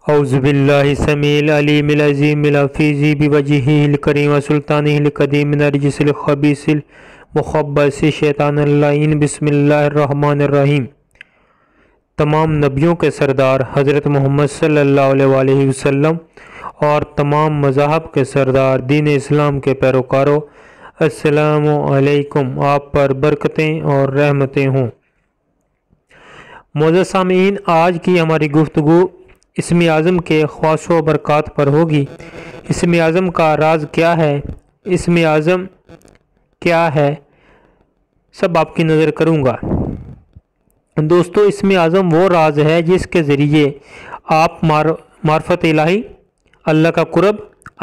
اعوذ باللہ السمیع العلیم العظیم الحفیظ بوجہہ الکریم وسلطانہ القدیم من الرجس الخبیث المخبث شیطان اللعین بسم اللہ الرحمن الرحیم۔ تمام نبیوں کے سردار حضرت محمد صلی اللہ علیہ وآلہ وسلم اور تمام مذاہب کے سردار دین اسلام کے پیروکاروں، السلام علیکم، آپ پر برکتیں اور رحمتیں ہوں۔ معزز سامعین، آج کی ہماری گفتگو اسم اعظم کے خواص و برکات پر ہوگی۔ اسم اعظم کا راز کیا ہے، اسم اعظم کیا ہے، سب آپ کی نظر کروں گا۔ دوستو، اسم اعظم وہ راز ہے جس کے ذریعے آپ معرفت الہی، اللہ کا قرب،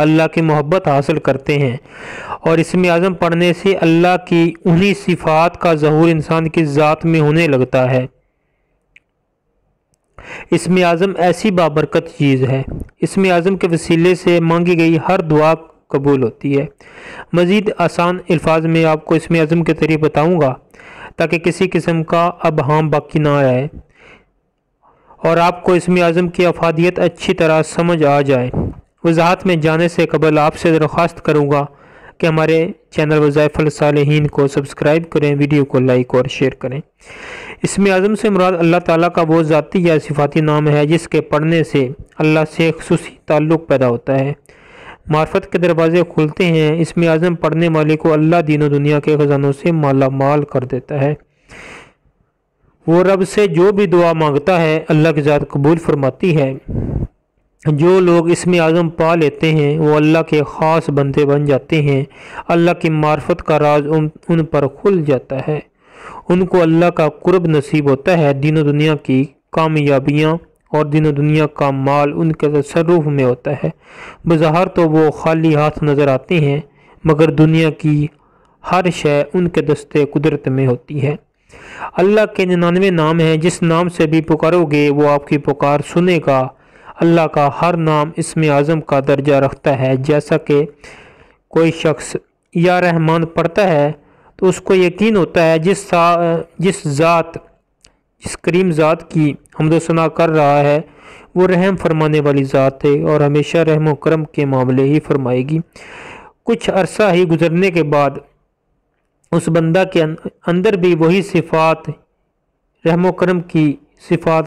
اللہ کی محبت حاصل کرتے ہیں، اور اسم اعظم پڑھنے سے اللہ کی انہی صفات کا ظہور انسان کی ذات میں ہونے لگتا ہے۔ اسم اعظم ایسی بابرکت چیز ہے، اسم اعظم کے وسیلے سے مانگی گئی ہر دعا قبول ہوتی ہے۔ مزید آسان الفاظ میں آپ کو اسم اعظم کے طریقے بتاؤں گا تاکہ کسی قسم کا ابہام باقی نہ آئے اور آپ کو اسم اعظم کی افادیت اچھی طرح سمجھ آ جائے۔ وضاحت میں جانے سے قبل آپ سے درخواست کروں گا کہ ہمارے چینل وظائف الصالحین کو سبسکرائب کریں، ویڈیو کو لائک اور شیئر کریں۔ اسم اعظم سے مراد اللہ تعالیٰ کا وہ ذاتی یا صفاتی نام ہے جس کے پڑھنے سے اللہ سے خصوصی تعلق پیدا ہوتا ہے، معرفت کے دروازے کھلتے ہیں۔ اسم اعظم پڑھنے والے کو اللہ دین و دنیا کے خزانوں سے مالا مال کر دیتا ہے۔ وہ رب سے جو بھی دعا مانگتا ہے اللہ کی ذات قبول فرماتی ہے۔ جو لوگ اسم اعظم پا لیتے ہیں وہ اللہ کے خاص بندے بن جاتے ہیں، اللہ کی معرفت کا راز ان پر کھل جاتا ہے، ان کو اللہ کا قرب نصیب ہوتا ہے، دین و دنیا کی کامیابیاں اور دین و دنیا کا مال ان کے تصرف میں ہوتا ہے۔ بظاہر تو وہ خالی ہاتھ نظر آتے ہیں مگر دنیا کی ہر شے ان کے دستے قدرت میں ہوتی ہے۔ اللہ کے 99 نام ہیں، جس نام سے بھی پکارو گے وہ آپ کی پکار سنے گا۔ اللہ کا ہر نام اسم اعظم کا درجہ رکھتا ہے۔ جیسا کہ کوئی شخص یا رحمان پڑھتا ہے تو اس کو یقین ہوتا ہے جس کریم ذات کی حمد و ثنا کر رہا ہے وہ رحم فرمانے والی ذات ہے اور ہمیشہ رحم و کرم کے معاملے ہی فرمائے گی۔ کچھ عرصہ ہی گزرنے کے بعد اس بندہ کے اندر بھی وہی صفات، رحم و کرم کی صفات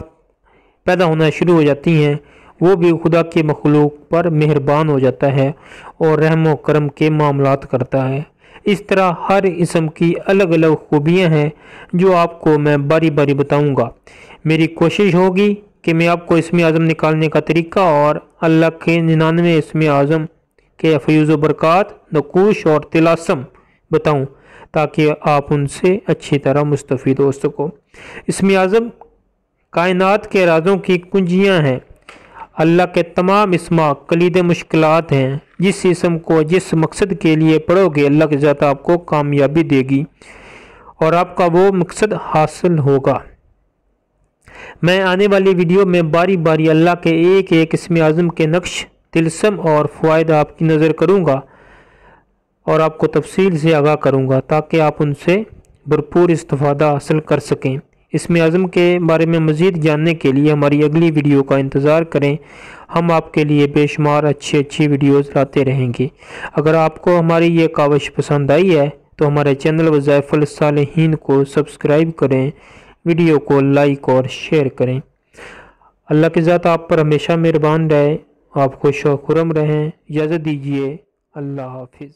پیدا ہونا شروع ہو جاتی ہیں، وہ بھی خدا کی مخلوق پر مہربان ہو جاتا ہے اور رحم و کرم کے معاملات کرتا ہے۔ اس طرح ہر اسم کی الگ الگ خوبیاں ہیں جو آپ کو میں باری باری بتاؤں گا۔ میری کوشش ہوگی کہ میں آپ کو اسم اعظم نکالنے کا طریقہ اور اللہ کے 99 اسم اعظم کے فیوز و برکات، نقوش اور طلاسم بتاؤں تاکہ آپ ان سے اچھی طرح مستفید ہو سکو۔ اسم اعظم کائنات کے رازوں کی کنجیاں ہیں۔ اللہ کے تمام اسما کلید مشکلات ہیں۔ جس اسم کو جس مقصد کے لیے پڑھو گے اللہ کی ذات آپ کو کامیابی دے گی اور آپ کا وہ مقصد حاصل ہوگا۔ میں آنے والی ویڈیو میں باری باری اللہ کے ایک ایک اسم اعظم کے نقش، طلسم اور فوائد آپ کی نظر کروں گا اور آپ کو تفصیل سے آگاہ کروں گا تاکہ آپ ان سے بھرپور استفادہ حاصل کر سکیں۔ اسم اعظم کے بارے میں مزید جاننے کے لیے ہماری اگلی ویڈیو کا انتظار کریں۔ ہم آپ کے لیے بے شمار اچھی ویڈیوز لاتے رہیں گے۔ اگر آپ کو ہماری یہ کاوش پسند آئی ہے تو ہمارے چینل وظائف الصالحین کو سبسکرائب کریں، ویڈیو کو لائک اور شیئر کریں۔ اللہ کی ذات آپ پر ہمیشہ مہربان رہے، آپ خوش و خرم رہیں۔ اجازت دیجیے، اللہ حافظ۔